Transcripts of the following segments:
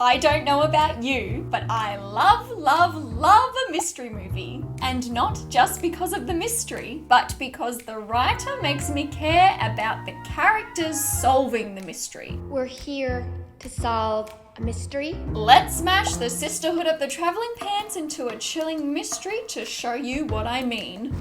I don't know about you, but I love, love, love a mystery movie. And not just because of the mystery, but because the writer makes me care about the characters solving the mystery. We're here to solve a mystery. Let's smash the Sisterhood of the Traveling Pants into a chilling mystery to show you what I mean.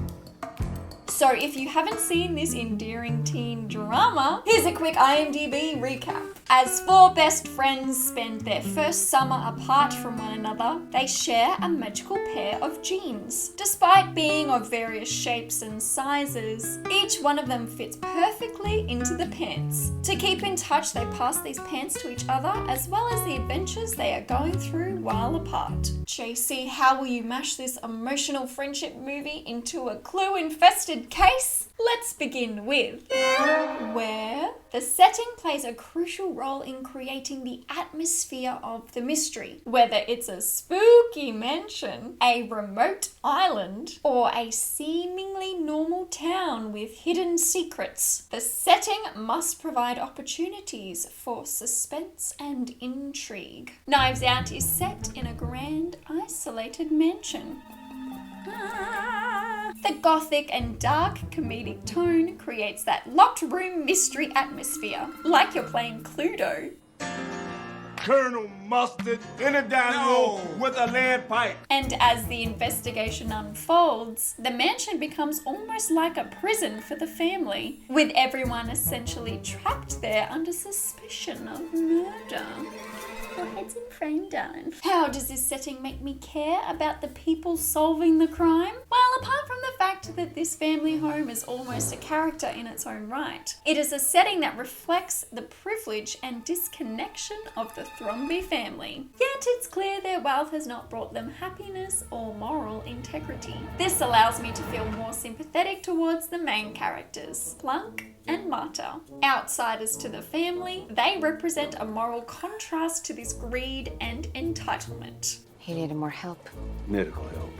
So if you haven't seen this endearing teen drama, here's a quick IMDb recap. As four best friends spend their first summer apart from one another, they share a magical pair of jeans. Despite being of various shapes and sizes, each one of them fits perfectly into the pants. To keep in touch, they pass these pants to each other, as well as the adventures they are going through while apart. JC, how will you mash this emotional friendship movie into a clue-infested case? Let's begin with where the setting plays a crucial role in creating the atmosphere of the mystery. Whether it's a spooky mansion, a remote island, or a seemingly normal town with hidden secrets, the setting must provide opportunities for suspense and intrigue. Knives Out is set in a grand, isolated mansion. The gothic and dark comedic tone creates that locked room mystery atmosphere, like you're playing Cluedo. Colonel Mustard in a dining room with a lead pipe. And as the investigation unfolds, the mansion becomes almost like a prison for the family, with everyone essentially trapped there under suspicion of murder. Your head's in frame, darling. How does this setting make me care about the people solving the crime? Well, apart from the fact that this family home is almost a character in its own right, it is a setting that reflects the privilege and disconnection of the Thrombey family. Yet it's clear their wealth has not brought them happiness or moral integrity. This allows me to feel more sympathetic towards the main characters, Plunk and Marta. Outsiders to the family, they represent a moral contrast to this greed and entitlement. He needed more help. Medical help.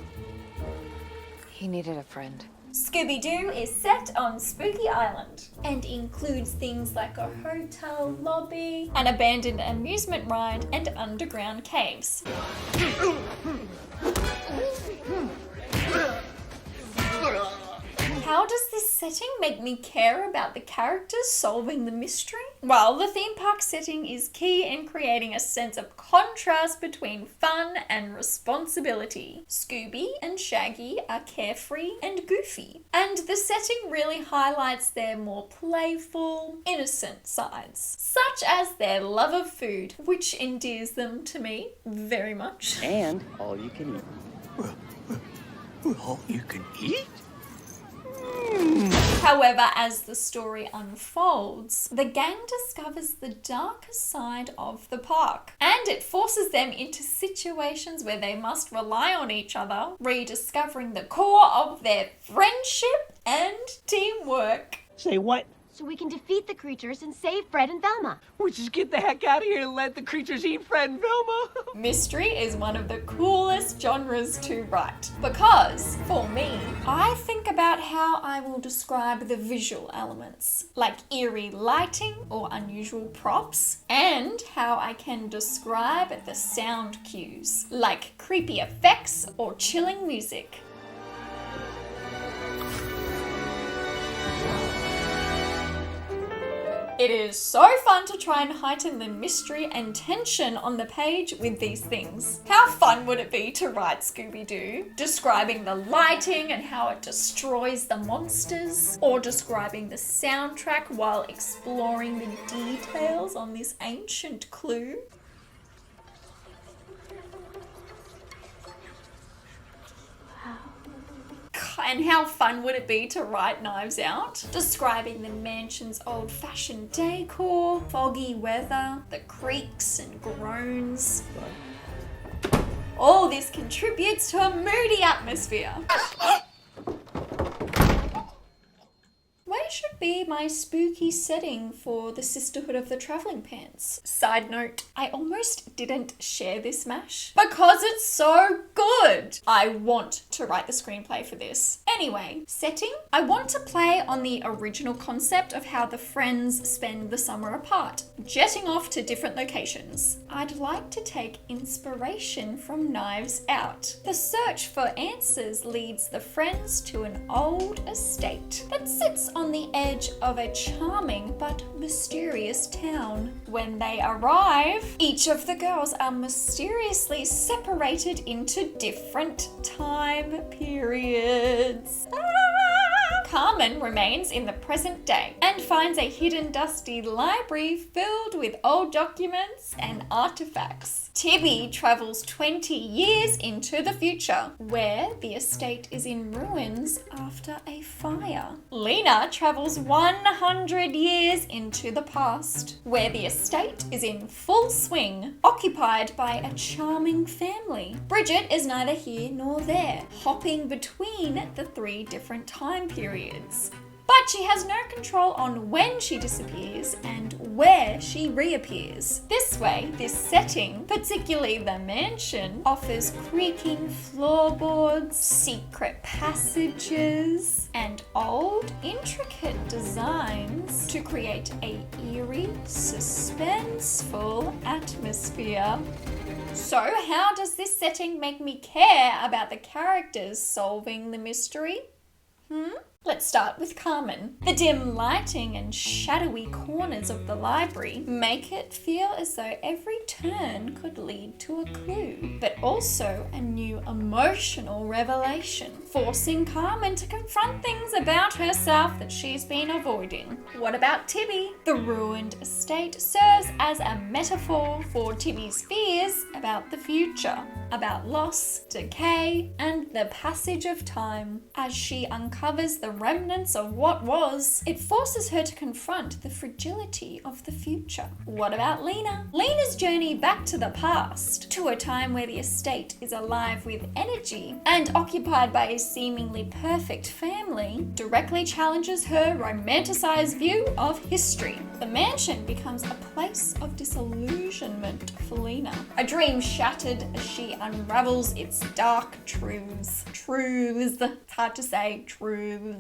He needed a friend. Scooby-Doo is set on Spooky Island and includes things like a hotel lobby, an abandoned amusement ride, and underground caves. How does this setting make me care about the characters solving the mystery? Well, the theme park setting is key in creating a sense of contrast between fun and responsibility. Scooby and Shaggy are carefree and goofy, and the setting really highlights their more playful, innocent sides, such as their love of food, which endears them to me very much. And all you can eat. All you can eat? However, as the story unfolds, the gang discovers the darker side of the park, and it forces them into situations where they must rely on each other, rediscovering the core of their friendship and teamwork. Say what? So we can defeat the creatures and save Fred and Velma. We just get the heck out of here and let the creatures eat Fred and Velma. Mystery is one of the coolest genres to write because, for me, I think about how I will describe the visual elements, like eerie lighting or unusual props, and how I can describe the sound cues, like creepy effects or chilling music. It is so fun to try and heighten the mystery and tension on the page with these things. How fun would it be to write Scooby-Doo, describing the lighting and how it destroys the monsters, or describing the soundtrack while exploring the details on this ancient clue? And how fun would it be to write Knives Out, describing the mansion's old-fashioned decor, foggy weather, the creaks and groans. All this contributes to a moody atmosphere. Where should be my spooky setting for the Sisterhood of the Traveling Pants? Side note, I almost didn't share this mash because it's so good. I want to write the screenplay for this. Anyway, setting? I want to play on the original concept of how the friends spend the summer apart, jetting off to different locations. I'd like to take inspiration from Knives Out. The search for answers leads the friends to an old estate that sits on the edge of a charming but mysterious town. When they arrive, each of the girls are mysteriously separated into different time periods. Carmen remains in the present day and finds a hidden dusty library filled with old documents and artifacts. Tibby travels 20 years into the future, where the estate is in ruins after a fire. Lena travels 100 years into the past, where the estate is in full swing, occupied by a charming family. Bridget is neither here nor there, hopping between the 3 different time periods. But she has no control on when she disappears and where she reappears. This way, this setting, particularly the mansion, offers creaking floorboards, secret passages, and old, intricate designs to create a eerie, suspenseful atmosphere. So, how does this setting make me care about the characters solving the mystery? Let's start with Carmen. The dim lighting and shadowy corners of the library make it feel as though every turn could lead to a clue, but also a new emotional revelation, forcing Carmen to confront things about herself that she's been avoiding. What about Tibby? The ruined estate serves as a metaphor for Tibby's fears about the future, about loss, decay, and the passage of time. As she uncovers the remnants of what was, it forces her to confront the fragility of the future. What about Lena? Lena's journey back to the past, to a time where the estate is alive with energy and occupied by a seemingly perfect family, directly challenges her romanticized view of history. The mansion becomes a place of disillusionment for Lena, a dream shattered as she unravels its dark truths. It's hard to say, truths.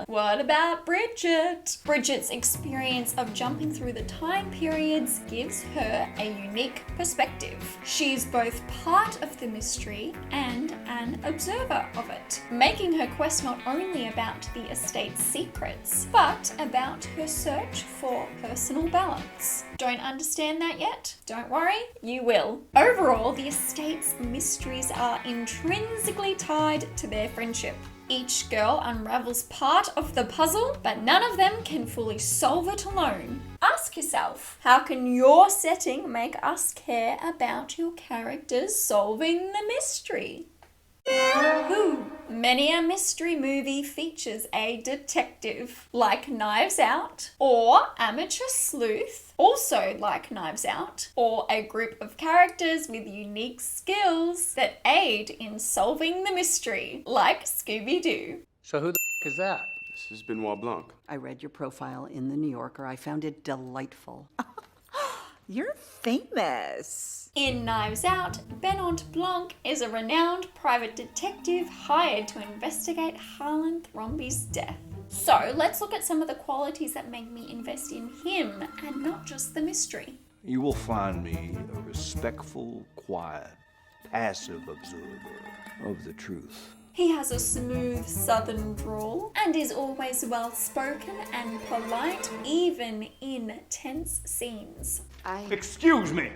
What about Bridget? Bridget's experience of jumping through the time periods gives her a unique perspective. She's both part of the mystery and an observer of it, making her quest not only about the estate's secrets, but about her search for personal balance. Don't understand that yet? Don't worry, you will. Overall, the estate's mysteries are intrinsically tied to their friendship. Each girl unravels part of the puzzle, but none of them can fully solve it alone. Ask yourself, how can your setting make us care about your characters solving the mystery? Many a mystery movie features a detective, like Knives Out, or Amateur Sleuth, also like Knives Out, or a group of characters with unique skills that aid in solving the mystery, like Scooby-Doo. So who the is that? This is Benoit Blanc. I read your profile in The New Yorker. I found it delightful. You're famous. In Knives Out, Benoit Blanc is a renowned private detective hired to investigate Harlan Thrombey's death. So let's look at some of the qualities that make me invest in him and not just the mystery. You will find me a respectful, quiet, passive observer of the truth. He has a smooth southern drawl and is always well-spoken and polite, even in tense scenes. Excuse me.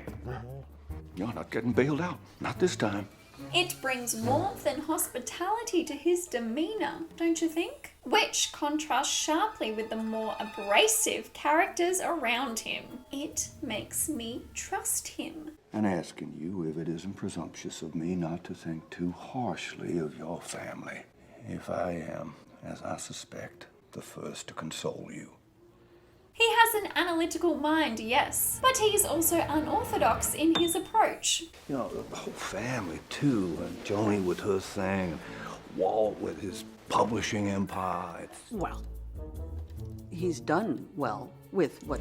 You're not getting bailed out. Not this time. It brings warmth and hospitality to his demeanour, don't you think? Which contrasts sharply with the more abrasive characters around him. It makes me trust him. And asking you if it isn't presumptuous of me not to think too harshly of your family, if I am, as I suspect, the first to console you. He has an analytical mind, yes, but he's also unorthodox in his approach. You know, the whole family, too, and Joni with her thing, and Walt with his publishing empire. Well, he's done well with what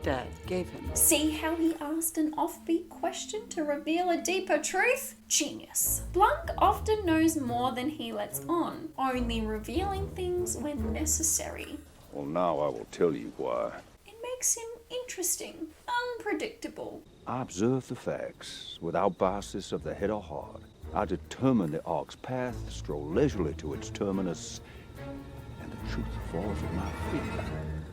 Dad gave him. See how he asked an offbeat question to reveal a deeper truth? Genius. Blanc often knows more than he lets on, only revealing things when necessary. Well, now I will tell you why. It makes him interesting, unpredictable. I observe the facts without biases of the head or heart. I determine the ark's path, stroll leisurely to its terminus, and the truth falls at my feet.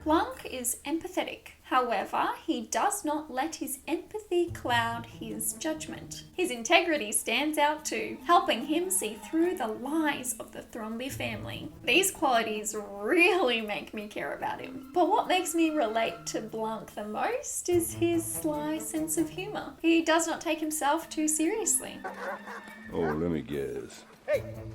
Blanc is empathetic. However, he does not let his empathy cloud his judgment. His integrity stands out too, helping him see through the lies of the Thrombey family. These qualities really make me care about him. But what makes me relate to Blanc the most is his sly sense of humor. He does not take himself too seriously. Oh, let me guess.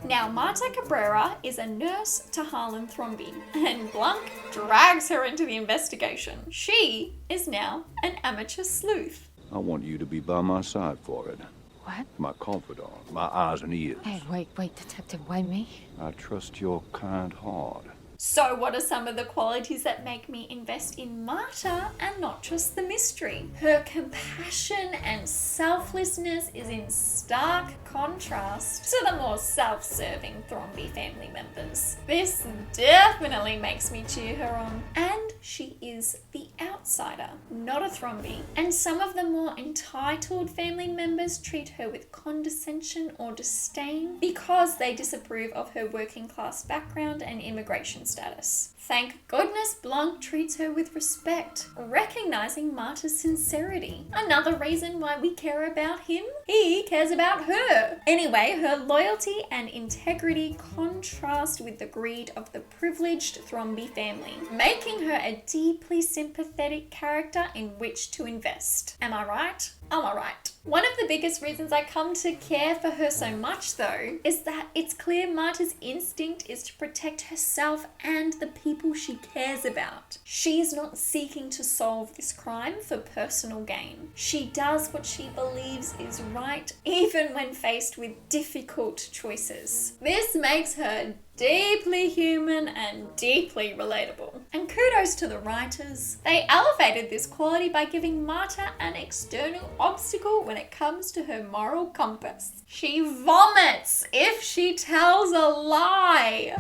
Now, Marta Cabrera is a nurse to Harlan Thrombey, and Blanc drags her into the investigation. She is now an amateur sleuth. I want you to be by my side for it. What? My confidant, my eyes and ears. Hey, wait, Detective, why me? I trust your kind heart. So what are some of the qualities that make me invest in Marta and not just the mystery? Her compassion and selflessness is in stark contrast to the more self-serving Thrombey family members. This definitely makes me cheer her on. And she is the outsider, not a Thrombey. And some of the more entitled family members treat her with condescension or disdain because they disapprove of her working class background and immigration status. Thank goodness Blanc treats her with respect, recognizing Marta's sincerity. Another reason why we care about him? He cares about her. Anyway, her loyalty and integrity contrast with the greed of the privileged Thrombey family, making her a deeply sympathetic character in which to invest. Am I right? Am I right? One of the biggest reasons I come to care for her so much, though, is that it's clear Marta's instinct is to protect herself and the people she cares about. She is not seeking to solve this crime for personal gain. She does what she believes is right, even when faced with difficult choices. This makes her deeply human and deeply relatable. And kudos to the writers. They elevated this quality by giving Marta an external obstacle when it comes to her moral compass. She vomits if she tells a lie.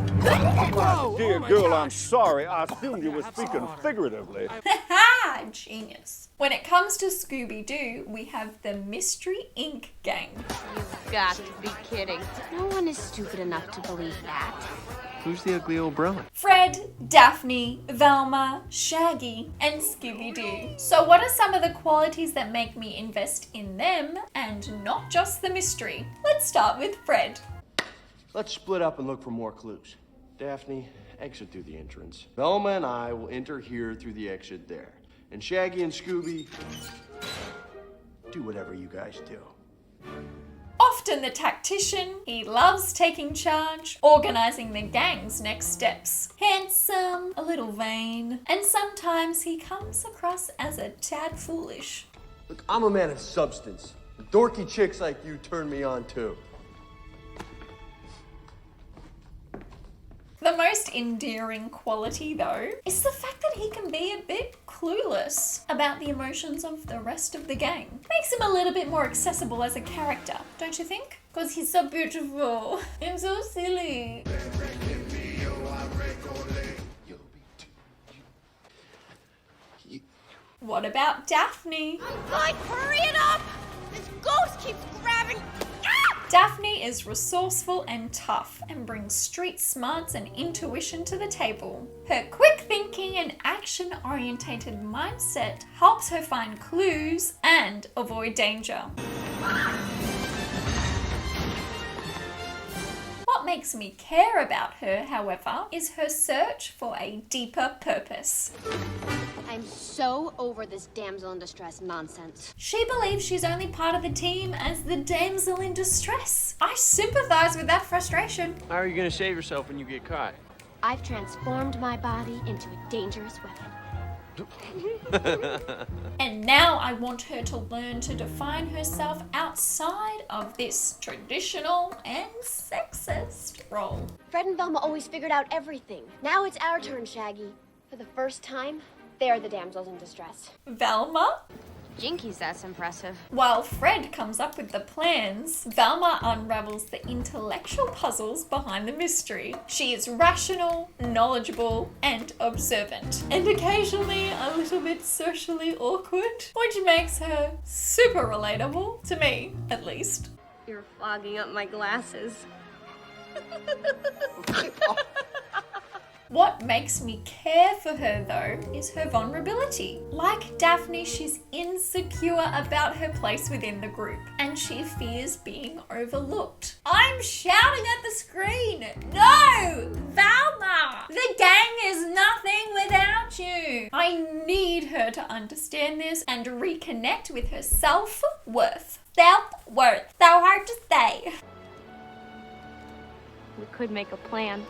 Dear girl, I'm sorry. I assumed you were speaking figuratively. Haha, genius. When it comes to Scooby-Doo, we have the Mystery Inc. gang. You've got to be kidding. No one is stupid enough to believe that. Who's the ugly old brother? Fred, Daphne, Velma, Shaggy, and Scooby-Doo. So what are some of the qualities that make me invest in them and not just the mystery? Let's start with Fred. Let's split up and look for more clues. Daphne, exit through the entrance. Velma and I will enter here through the exit there. And Shaggy and Scooby, do whatever you guys do. Often the tactician, he loves taking charge, organizing the gang's next steps. Handsome, a little vain, and sometimes he comes across as a tad foolish. Look, I'm a man of substance. Dorky chicks like you turn me on too. The most endearing quality, though, is the fact that he can be a bit clueless about the emotions of the rest of the gang. Makes him a little bit more accessible as a character, don't you think? Because he's so beautiful and so silly. What about Daphne? Like, hurry it up! This ghost keeps grabbing. Daphne is resourceful and tough and brings street smarts and intuition to the table. Her quick thinking and action-orientated mindset helps her find clues and avoid danger. What makes me care about her, however, is her search for a deeper purpose. I'm so over this damsel in distress nonsense. She believes she's only part of the team as the damsel in distress. I sympathize with that frustration. How are you gonna save yourself when you get caught? I've transformed my body into a dangerous weapon. And now I want her to learn to define herself outside of this traditional and sexist role. Fred and Velma always figured out everything. Now it's our turn, Shaggy. For the first time, They are the damsels in distress. Velma? Jinkies, that's impressive. While Fred comes up with the plans, Velma unravels the intellectual puzzles behind the mystery. She is rational, knowledgeable, and observant, and occasionally a little bit socially awkward, which makes her super relatable, to me at least. You're fogging up my glasses. What makes me care for her though is her vulnerability. Like Daphne, she's insecure about her place within the group and she fears being overlooked. I'm shouting at the screen, no! Velma! The gang is nothing without you! I need her to understand this and reconnect with her self-worth. Self-worth. So hard to say. We could make a plan.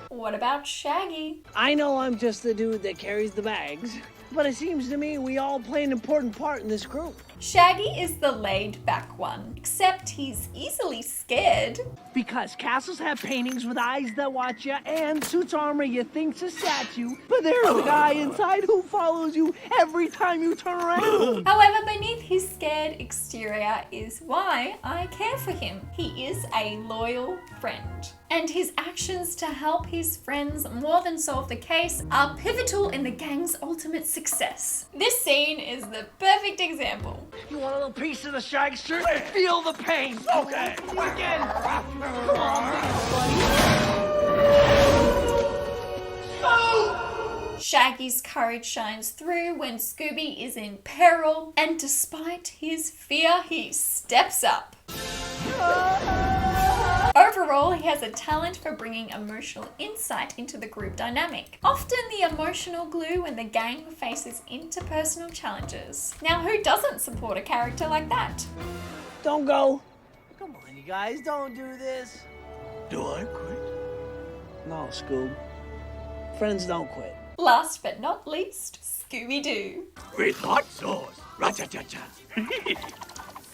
What about Shaggy? I know I'm just the dude that carries the bags, but it seems to me we all play an important part in this group. Shaggy is the laid-back one, except he's easily scared. Because castles have paintings with eyes that watch you and suits armor you think's a statue, but there's a guy inside who follows you every time you turn around. However, beneath his scared exterior is why I care for him. He is a loyal friend, and his actions to help his friends more than solve the case are pivotal in the gang's ultimate success. This scene is the perfect example. You want a little piece of the shagster? Feel the pain. Okay. Again. Come on, buddy. Shaggy's courage shines through when Scooby is in peril, and despite his fear, he steps up. Overall, he has a talent for bringing emotional insight into the group dynamic, often the emotional glue when the gang faces interpersonal challenges. Now, who doesn't support a character like that? Don't go. Come on, you guys, don't do this. Do I quit? No, Scoob. Friends don't quit. Last but not least, Scooby-Doo. With hot sauce. Ra-cha-cha-cha.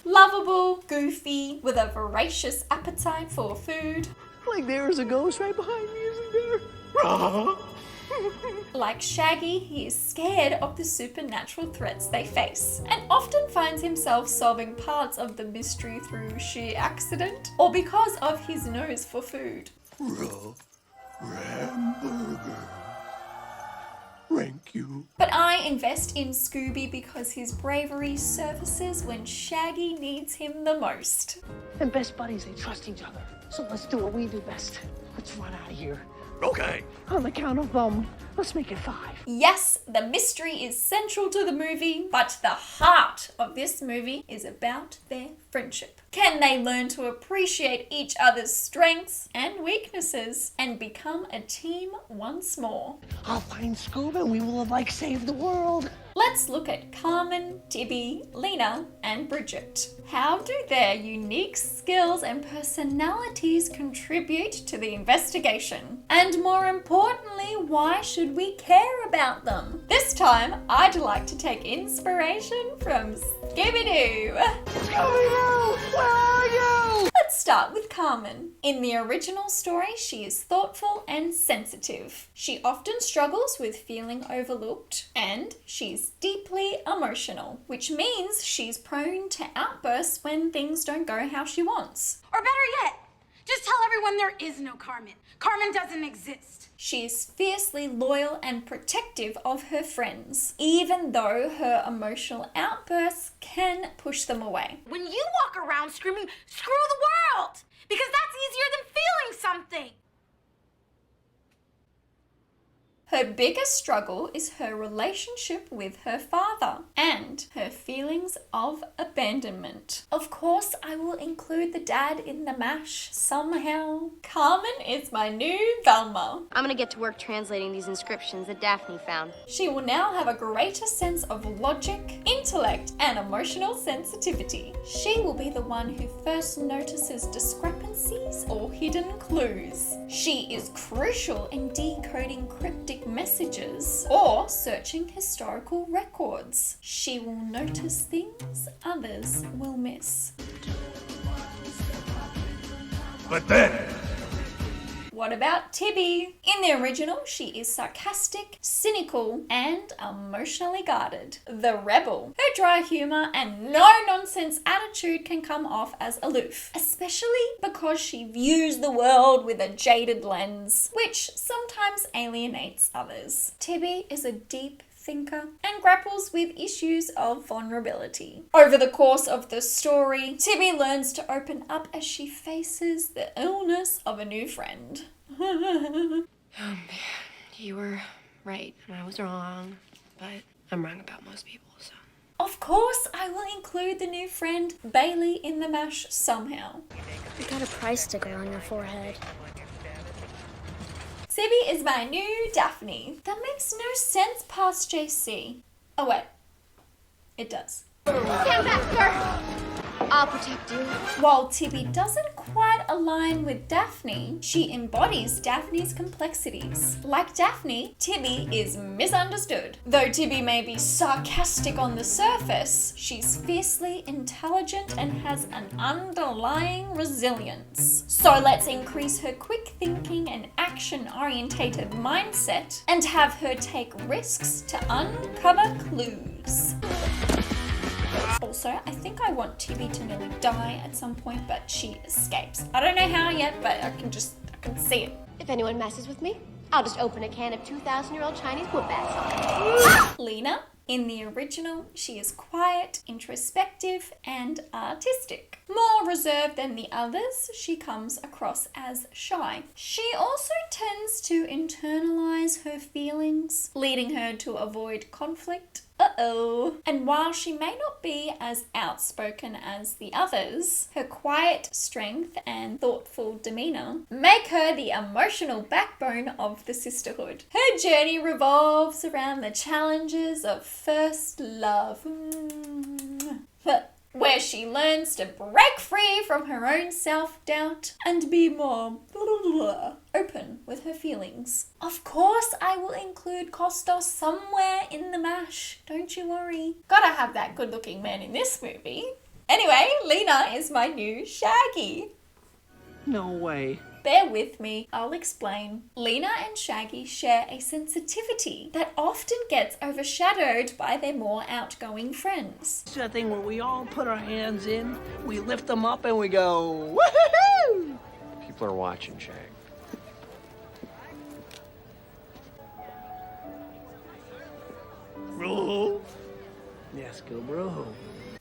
Lovable, goofy, with a voracious appetite for food. Like there's a ghost right behind me, isn't there? Like Shaggy, he is scared of the supernatural threats they face, and often finds himself solving parts of the mystery through sheer accident, or because of his nose for food. Ramburger. Thank you. But I invest in Scooby because his bravery surfaces when Shaggy needs him the most. And best buddies, they trust each other. So let's do what we do best. Let's run out of here. Okay. On the count of let's make it 5. Yes, the mystery is central to the movie, but the heart of this movie is about their friendship. Can they learn to appreciate each other's strengths and weaknesses and become a team once more? I'll find Scoob and we will saved the world. Let's look at Carmen, Tibby, Lena, and Bridget. How do their unique skills and personalities contribute to the investigation? And more importantly, why should we care about them? This time, I'd like to take inspiration from Scooby-Doo. Scooby-Doo, where are you? Let's start with Carmen. In the original story, she is thoughtful and sensitive. She often struggles with feeling overlooked, and she's deeply emotional, which means she's prone to outbursts when things don't go how she wants. Or better yet, just tell everyone there is no Carmen. Carmen doesn't exist. She's fiercely loyal and protective of her friends, even though her emotional outbursts can push them away. When you walk around screaming, screw the world, because that's easier than feeling something. Her biggest struggle is her relationship with her father and her feelings of abandonment. Of course, I will include the dad in the mash somehow. Carmen is my new Velma. I'm gonna get to work translating these inscriptions that Daphne found. She will now have a greater sense of logic, intellect, and emotional sensitivity. She will be the one who first notices discrepancies or hidden clues. She is crucial in decoding cryptic messages or searching historical records. She will notice things others will miss. But then... What about Tibby? In the original, she is sarcastic, cynical, and emotionally guarded. The rebel. Her dry humour and no-nonsense attitude can come off as aloof, especially because she views the world with a jaded lens, which sometimes alienates others. Tibby is a deep thinker and grapples with issues of vulnerability. Over the course of the story, Tibby learns to open up as she faces the illness of a new friend. You were right and I was wrong, but I'm wrong about most people, so. Of course, I will include the new friend, Bailey, in the mash somehow. You got a price sticker on your forehead. Sibby is my new Daphne. That makes no sense past JC. Oh wait, it does. Stand back, sir! I'll protect you. While Tibby doesn't quite align with Daphne, she embodies Daphne's complexities. Like Daphne, Tibby is misunderstood. Though Tibby may be sarcastic on the surface, she's fiercely intelligent and has an underlying resilience. So let's increase her quick thinking and action-orientated mindset and have her take risks to uncover clues. Also, I think I want Tibby to nearly die at some point, but she escapes. I don't know how yet, but I can see it. If anyone messes with me, I'll just open a can of 2,000-year-old Chinese whoop-ass on them. Lena. In the original, she is quiet, introspective, and artistic. More reserved than the others, she comes across as shy. She also tends to internalize her feelings, leading her to avoid conflict. And while she may not be as outspoken as the others, her quiet strength and thoughtful demeanor make her the emotional backbone of the Sisterhood. Her journey revolves around the challenges of first love, where she learns to break free from her own self-doubt and be more open with her feelings. Of course, I will include Kostos somewhere in the mash. Don't you worry. Gotta have that good-looking man in this movie. Anyway, Lena is my new Shaggy. No way. Bear with me, I'll explain. Lena and Shaggy share a sensitivity that often gets overshadowed by their more outgoing friends. It's that thing where we all put our hands in, we lift them up, and we go, woohoo! People are watching, Shag. Bro. Yes, go bro.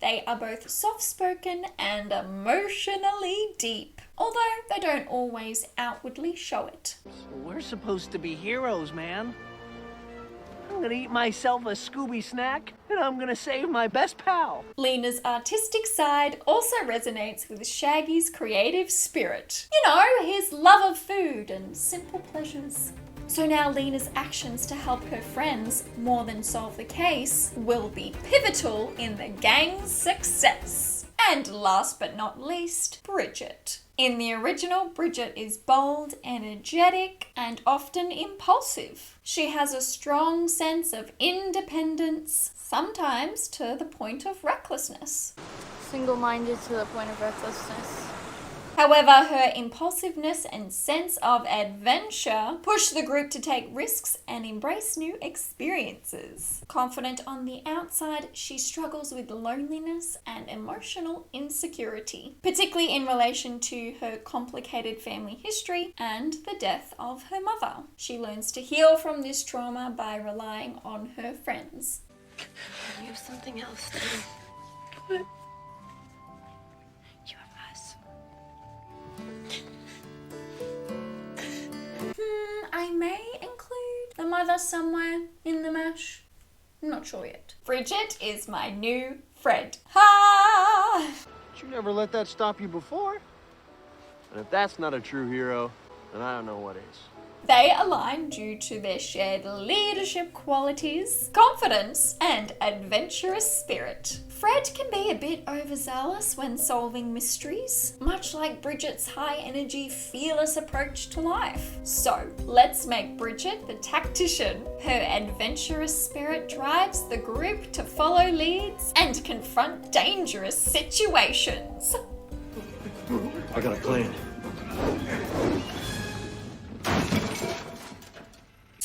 They are both soft-spoken and emotionally deep, although they don't always outwardly show it. So we're supposed to be heroes, man. I'm gonna eat myself a Scooby snack, and I'm gonna save my best pal. Lena's artistic side also resonates with Shaggy's creative spirit. You know, his love of food and simple pleasures. So now Lena's actions to help her friends more than solve the case will be pivotal in the gang's success. And last but not least, Bridget. In the original, Bridget is bold, energetic, and often impulsive. She has a strong sense of independence, sometimes to the point of recklessness. Single-minded to the point of recklessness. However, her impulsiveness and sense of adventure push the group to take risks and embrace new experiences. Confident on the outside, she struggles with loneliness and emotional insecurity, particularly in relation to her complicated family history and the death of her mother. She learns to heal from this trauma by relying on her friends. You have something else, Dad. What? You have us. I may include the mother somewhere in the mash. I'm not sure yet. Bridget is my new Fred. Ha! But you never let that stop you before. And if that's not a true hero, then I don't know what is. They align due to their shared leadership qualities, confidence, and adventurous spirit. Fred can be a bit overzealous when solving mysteries, much like Bridget's high-energy, fearless approach to life. So, let's make Bridget the tactician. Her adventurous spirit drives the group to follow leads and confront dangerous situations. I got a plan.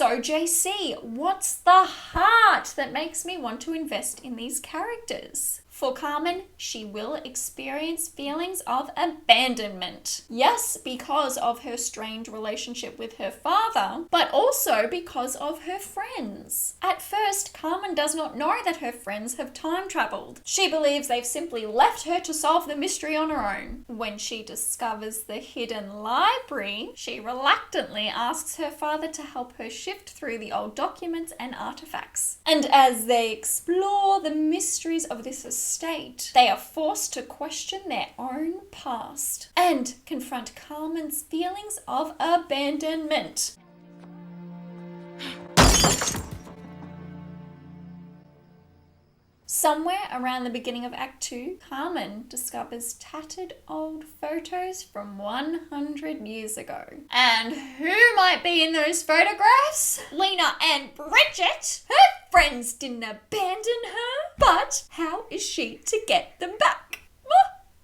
So JC, what's the heart that makes me want to invest in these characters? For Carmen, she will experience feelings of abandonment. Yes, because of her strained relationship with her father, but also because of her friends. At first, Carmen does not know that her friends have time traveled. She believes they've simply left her to solve the mystery on her own. When she discovers the hidden library, she reluctantly asks her father to help her shift through the old documents and artifacts. And as they explore the mysteries of this estate, they are forced to question their own past and confront Carmen's feelings of abandonment. Somewhere around the beginning of Act 2, Carmen discovers tattered old photos from 100 years ago. And who might be in those photographs? Lena and Bridget! Her friends didn't abandon her, but how is she to get them back?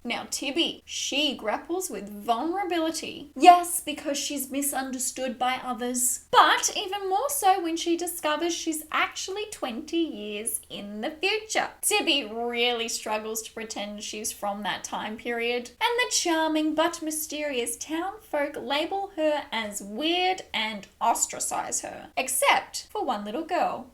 Now Tibby, she grapples with vulnerability. Yes, because she's misunderstood by others, but even more so when she discovers she's actually 20 years in the future. Tibby really struggles to pretend she's from that time period, and the charming but mysterious town folk label her as weird and ostracize her. Except for one little girl,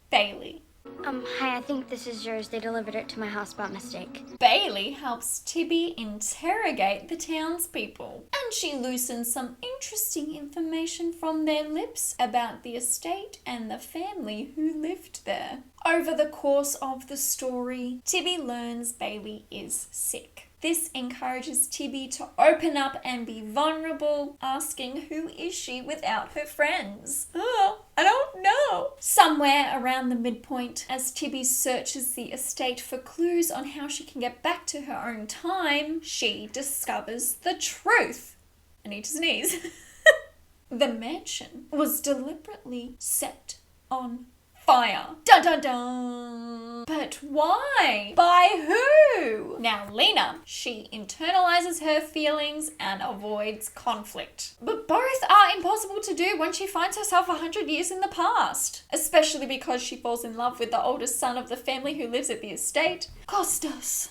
Bailey. Hi, I think this is yours. They delivered it to my house by mistake. Bailey helps Tibby interrogate the townspeople, and she loosens some interesting information from their lips about the estate and the family who lived there. Over the course of the story, Tibby learns Bailey is sick. This encourages Tibby to open up and be vulnerable, asking who is she without her friends? Oh, I don't know. Somewhere around the midpoint, as Tibby searches the estate for clues on how she can get back to her own time, she discovers the truth. I need to sneeze. The mansion was deliberately set on fire. Dun dun dun! But why? By who? Now Lena, she internalizes her feelings and avoids conflict. But both are impossible to do when she finds herself 100 years in the past. Especially because she falls in love with the oldest son of the family who lives at the estate, Costas.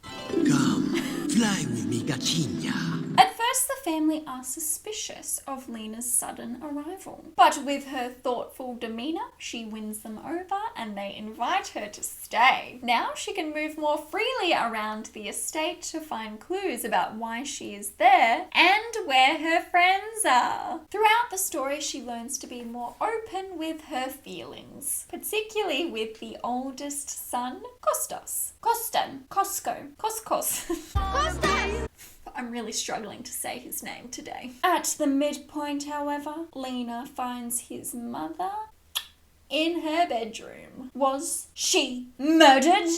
Come, fly with me, Gachinya. At first, the family are suspicious of Lena's sudden arrival. But with her thoughtful demeanour, she wins them over and they invite her to stay. Now she can move more freely around the estate to find clues about why she is there and where her friends are. Throughout the story, she learns to be more open with her feelings, particularly with the oldest son, Kostas. Koskos. Kostas! I'm really struggling to say his name today. At the midpoint, however, Lena finds his mother in her bedroom. Was she murdered?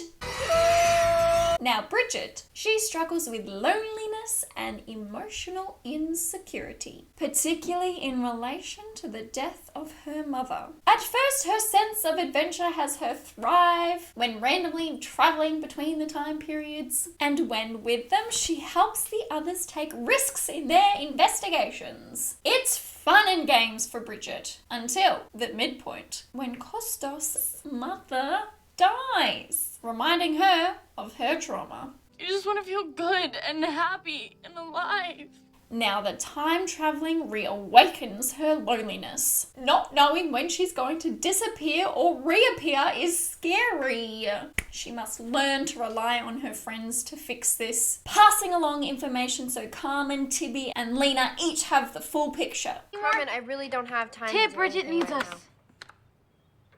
Now Bridget, she struggles with loneliness and emotional insecurity, particularly in relation to the death of her mother. At first, her sense of adventure has her thrive when randomly traveling between the time periods, and when with them, she helps the others take risks in their investigations. It's fun and games for Bridget until the midpoint, when Kostas' mother dies, reminding her of her trauma. You just want to feel good and happy and alive. Now the time traveling reawakens her loneliness. Not knowing when she's going to disappear or reappear is scary. She must learn to rely on her friends to fix this, passing along information so Carmen, Tibby, and Lena each have the full picture. Carmen, I really don't have time. Tib, Bridget needs us.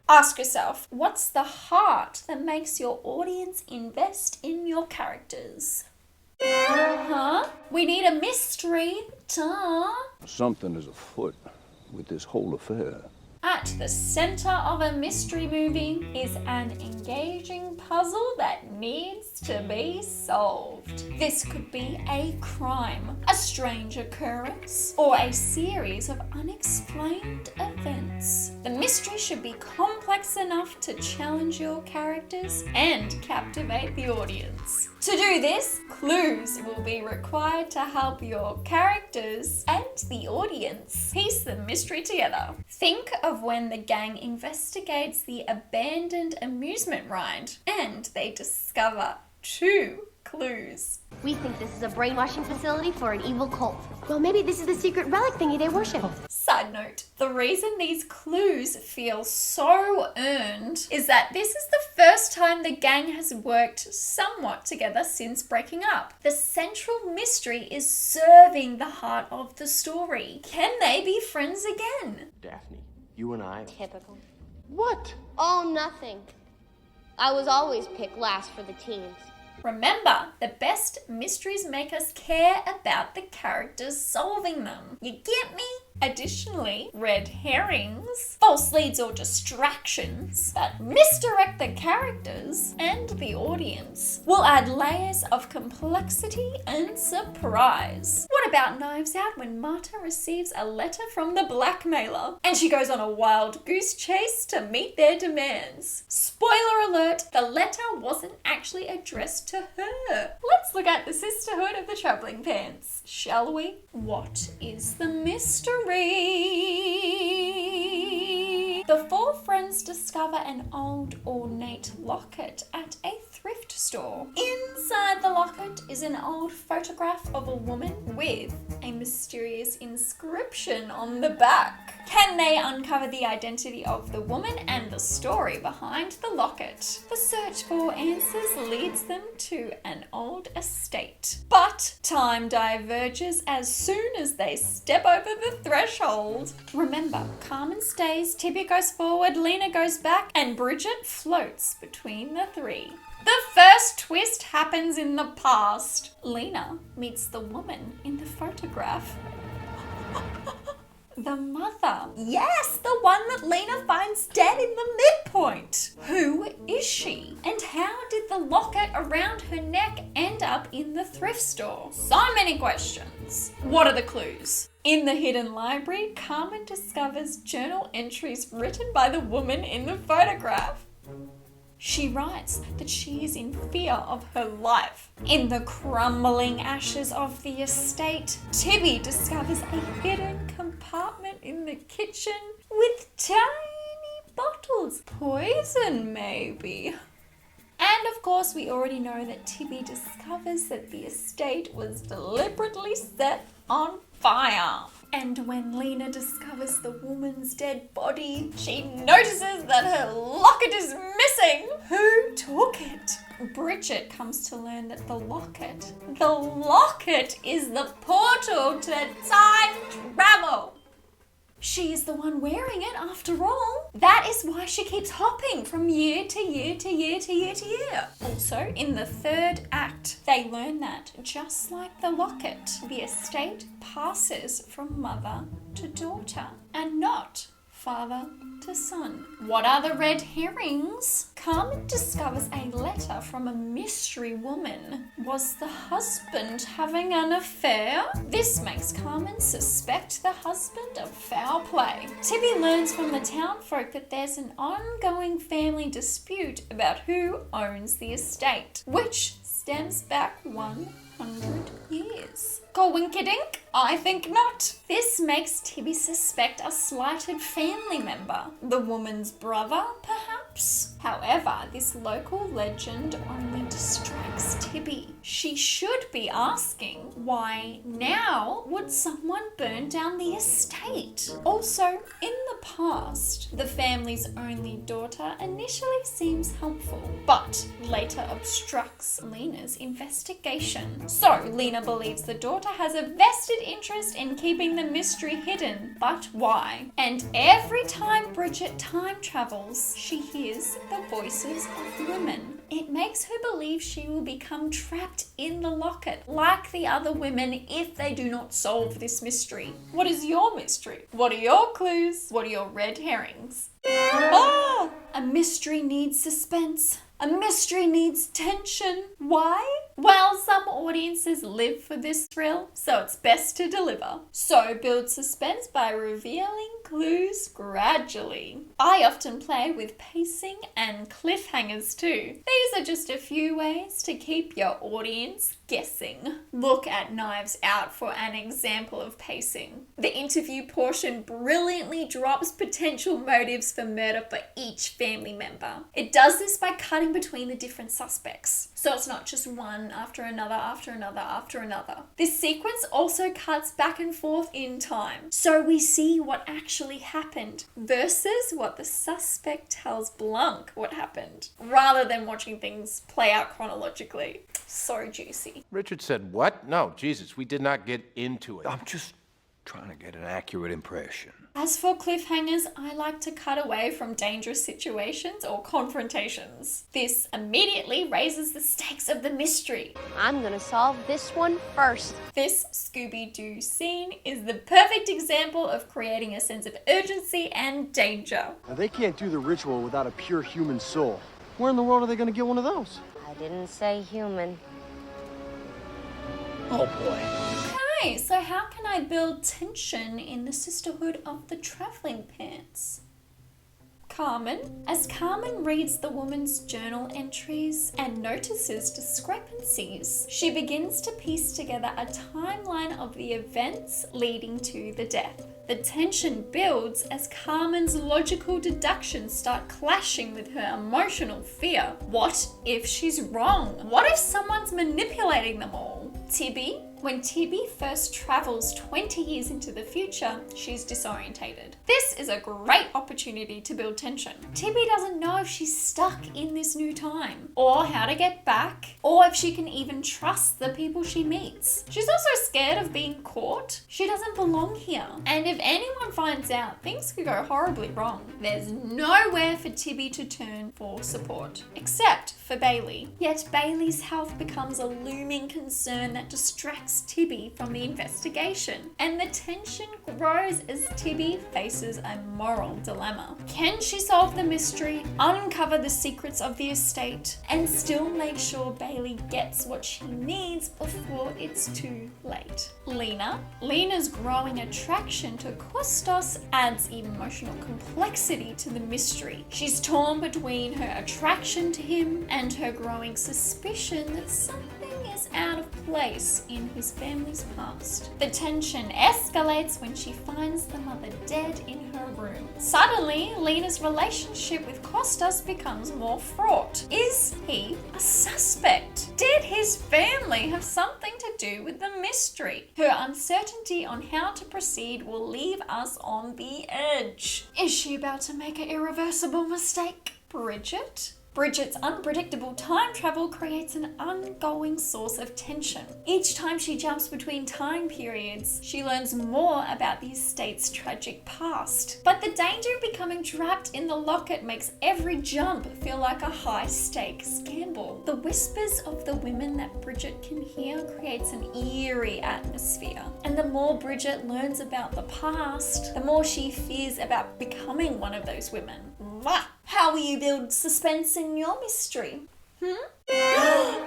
Ask yourself, what's the heart that makes your audience invest in your characters? Huh? We need a mystery. Duh. Something is afoot with this whole affair. At the center of a mystery movie is an engaging puzzle that needs to be solved. This could be a crime, a strange occurrence, or a series of unexplained events. The mystery should be complex enough to challenge your characters and captivate the audience. To do this, Clues will be required to help your characters and the audience piece the mystery together. Think of when the gang investigates the abandoned amusement ride and they discover 2 clues. We think this is a brainwashing facility for an evil cult. Well, maybe this is the secret relic thingy they worship. Side note, the reason these clues feel so earned is that this is the first time the gang has worked somewhat together since breaking up. The central mystery is serving the heart of the story. Can they be friends again? Daphne, you and I... Typical. What? Oh, nothing. I was always picked last for the teens. Remember, the best mysteries make us care about the characters solving them. You get me? Additionally, red herrings, false leads or distractions that misdirect the characters and the audience will add layers of complexity and surprise. What about Knives Out when Marta receives a letter from the blackmailer and she goes on a wild goose chase to meet their demands? Spoiler alert, the letter wasn't actually addressed to her. Let's look at the Sisterhood of the Traveling Pants, shall we? What is the mystery? The 4 friends discover an old ornate locket at a thrift store. Inside the locket is an old photograph of a woman with a mysterious inscription on the back. Can they uncover the identity of the woman and the story behind the locket? The search for answers leads them to an old estate. But time diverges as soon as they step over the threshold. Remember, Carmen stays, Tibby goes forward, Lena goes back, and Bridget floats between the 3. The first twist happens in the past. Lena meets the woman in the photograph. The mother. Yes, the one that Lena finds dead in the midpoint. Who is she? And how did the locket around her neck end up in the thrift store? So many questions. What are the clues? In the hidden library, Carmen discovers journal entries written by the woman in the photograph. She writes that she is in fear of her life. In the crumbling ashes of the estate, Tibby discovers a hidden compartment in the kitchen with tiny bottles. Poison, maybe. And of course, we already know that Tibby discovers that the estate was deliberately set on fire. And when Lena discovers the woman's dead body, she notices that her locket is missing. Who took it? Bridget comes to learn that the locket is the portal to time travel. She is the one wearing it after all. That is why she keeps hopping from year to year to year to year to year. Also, in the 3rd act, they learn that, just like the locket, the estate passes from mother to daughter and not father to son. What are the red herrings? Carmen discovers a letter from a mystery woman. Was the husband having an affair? This makes Carmen suspect the husband of foul play. Tibby learns from the townfolk that there's an ongoing family dispute about who owns the estate, which stems back 100 years. Coinkydink? I think not. This makes Tibby suspect a slighted family member. The woman's brother, perhaps? However, this local legend only distracts Tibby. She should be asking, why now would someone burn down the estate? Also, in the past, the family's only daughter initially seems helpful, but later obstructs Lena's investigation. So, Lena believes the daughter has a vested interest in keeping the mystery hidden, but why? And every time Bridget time travels, she hears the voices of women. It makes her believe she will become trapped in the locket like the other women if they do not solve this mystery. What is your mystery? What are your clues? What are your red herrings? Ah! A mystery needs suspense. A mystery needs tension. Why? Well, some audiences live for this thrill, so it's best to deliver. So build suspense by revealing clues gradually. I often play with pacing and cliffhangers too. These are just a few ways to keep your audience guessing. Look at Knives Out for an example of pacing. The interview portion brilliantly drops potential motives for murder for each family member. It does this by cutting between the different suspects, so it's not just one after another after another after another. This sequence also cuts back and forth in time, so we see what actually happened versus what the suspect tells Blanc what happened, rather than watching things play out chronologically. So juicy. Richard said what? No, Jesus, we did not get into it. I'm just trying to get an accurate impression. As for cliffhangers, I like to cut away from dangerous situations or confrontations. This immediately raises the stakes of the mystery. I'm gonna solve this one first. This Scooby-Doo scene is the perfect example of creating a sense of urgency and danger. Now, they can't do the ritual without a pure human soul. Where in the world are they going to get one of those? I didn't say human. Oh boy. Okay, so how can I build tension in the Sisterhood of the Traveling Pants? Carmen. As Carmen reads the woman's journal entries and notices discrepancies, she begins to piece together a timeline of the events leading to the death. The tension builds as Carmen's logical deductions start clashing with her emotional fear. What if she's wrong? What if someone's manipulating them all? Tibby? When Tibby first travels 20 years into the future, she's disorientated. This is a great opportunity to build tension. Tibby doesn't know if she's stuck in this new time, or how to get back, or if she can even trust the people she meets. She's also scared of being caught. She doesn't belong here. And if anyone finds out, things could go horribly wrong. There's nowhere for Tibby to turn for support, except for Bailey. Yet Bailey's health becomes a looming concern that distracts Tibby from the investigation, and the tension grows as Tibby faces a moral dilemma. Can she solve the mystery, uncover the secrets of the estate, and still make sure Bailey gets what she needs before it's too late? Lena's growing attraction to Kostos adds emotional complexity to the mystery. She's torn between her attraction to him and her growing suspicion that something is out of place in his family's past. The tension escalates when she finds the mother dead in her room. Suddenly, Lena's relationship with Kostas becomes more fraught. Is he a suspect? Did his family have something to do with the mystery? Her uncertainty on how to proceed will leave us on the edge. Is she about to make an irreversible mistake? Bridget's unpredictable time travel creates an ongoing source of tension. Each time she jumps between time periods, she learns more about the estate's tragic past. But the danger of becoming trapped in the locket makes every jump feel like a high-stakes gamble. The whispers of the women that Bridget can hear creates an eerie atmosphere. And the more Bridget learns about the past, the more she fears about becoming one of those women. How will you build suspense in your mystery?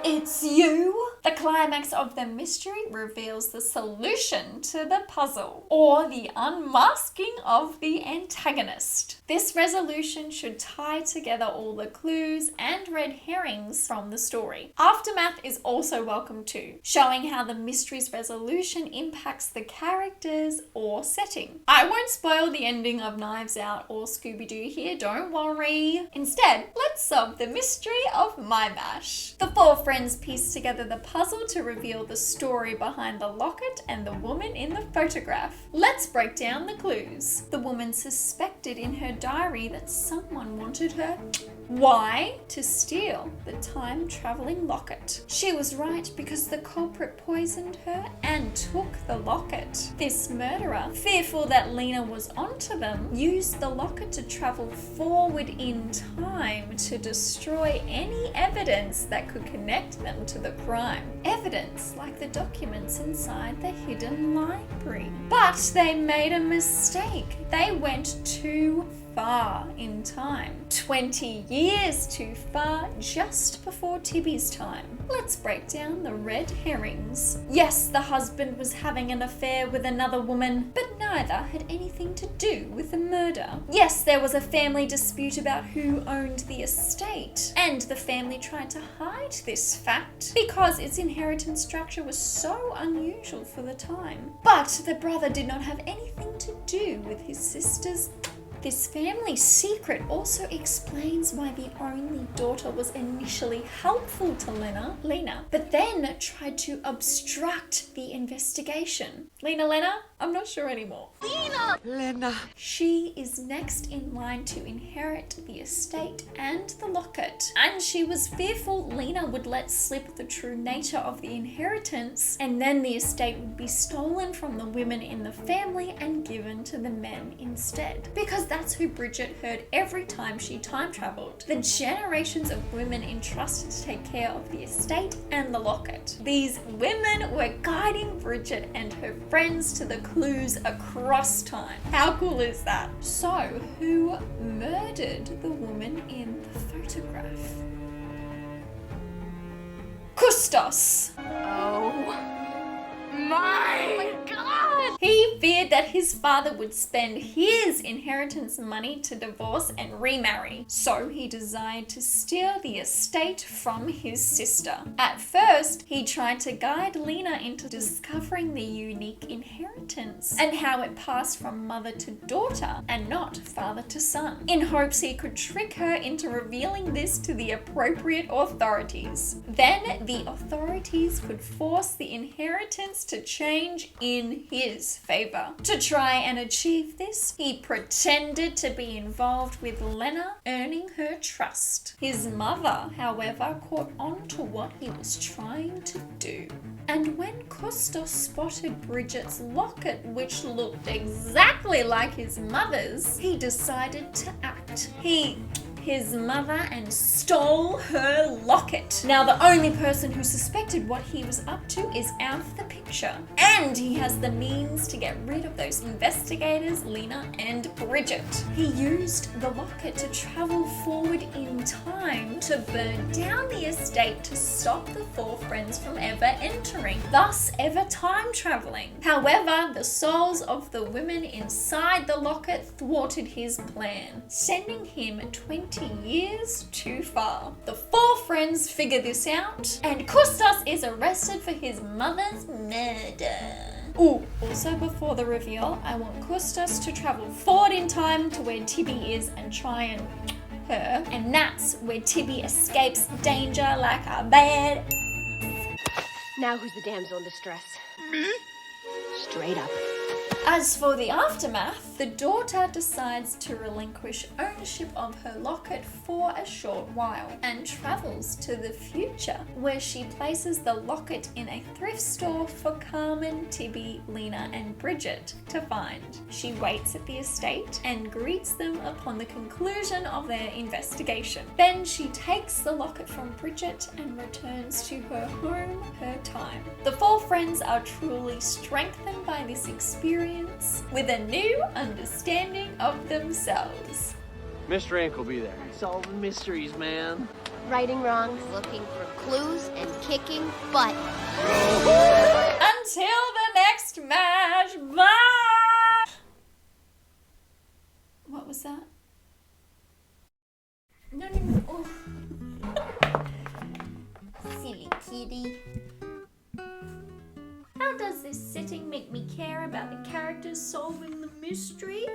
It's you! The climax of the mystery reveals the solution to the puzzle, or the unmasking of the antagonist. This resolution should tie together all the clues and red herrings from the story. Aftermath is also welcome too, showing how the mystery's resolution impacts the characters or setting. I won't spoil the ending of Knives Out or Scooby-Doo here, don't worry. Instead, let's solve the mystery of My Mash. The four friends piece together the puzzle to reveal the story behind the locket and the woman in the photograph. Let's break down the clues. The woman suspected in her diary that someone wanted her. Why? To steal the time-traveling locket. She was right because the culprit poisoned her and took the locket. This murderer, fearful that Lena was onto them, used the locket to travel forward in time to destroy any evidence that could connect them to the crime. Evidence like the documents inside the hidden library. But they made a mistake. They went too far in time. 20 years too far, just before Tibby's time. Let's break down the red herrings. Yes, the husband was having an affair with another woman, but neither had anything to do with the murder. Yes, there was a family dispute about who owned the estate, and the family tried to hide this fact because its inheritance structure was so unusual for the time. But the brother did not have anything to do with his sisters. This family secret also explains why the only daughter was initially helpful to Lena, but then tried to obstruct the investigation. Lena? I'm not sure anymore. Lena. She is next in line to inherit the estate and the locket, and she was fearful Lena would let slip the true nature of the inheritance, and then the estate would be stolen from the women in the family and given to the men instead. Because that's who Bridget heard every time she time traveled. The generations of women entrusted to take care of the estate and the locket. These women were guiding Bridget and her friends to the clues across time. How cool is that? So, who murdered the woman in the photograph? Custos! Oh my God! He feared that his father would spend his inheritance money to divorce and remarry, so he desired to steal the estate from his sister. At first, he tried to guide Lena into discovering the unique inheritance and how it passed from mother to daughter and not father to son, in hopes he could trick her into revealing this to the appropriate authorities. Then the authorities could force the inheritance to change in his favor. To try and achieve this, he pretended to be involved with Lena, earning her trust. His mother, however, caught on to what he was trying to do. And when Custos spotted Bridget's locket, which looked exactly like his mother's, he decided to act. He his mother and stole her locket. Now, the only person who suspected what he was up to is out of the picture. And he has the means to get rid of those investigators, Lena and Bridget. He used the locket to travel forward in time to burn down the estate to stop the four friends from ever entering, thus ever time traveling. However, the souls of the women inside the locket thwarted his plan, sending him 20 years too far. The four friends figure this out, and Custos is arrested for his mother's murder. Ooh, also before the reveal, I want Custos to travel forward in time to where Tibby is and try and her, and that's where Tibby escapes danger like a bad. Now who's the damsel in distress? Me? Straight up. As for the aftermath, the daughter decides to relinquish ownership of her locket for a short while and travels to the future, where she places the locket in a thrift store for Carmen, Tibby, Lena, and Bridget to find. She waits at the estate and greets them upon the conclusion of their investigation. Then she takes the locket from Bridget and returns to her home, her time. The four friends are truly strengthened by this experience, with a new understanding of themselves. Mr. Ink will be there. Solving mysteries, man. Righting wrongs, looking for clues, and kicking butt. Until the next match, bye! What was that? No. Oh. Silly kitty. How does this setting make me care about the characters solving the mystery?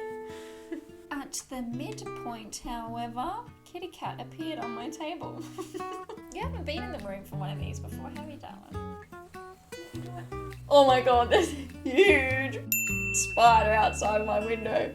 At the midpoint, however, Kitty Cat appeared on my table. You haven't been in the room for one of these before, have you, darling? Oh my god, there's a huge spider outside my window.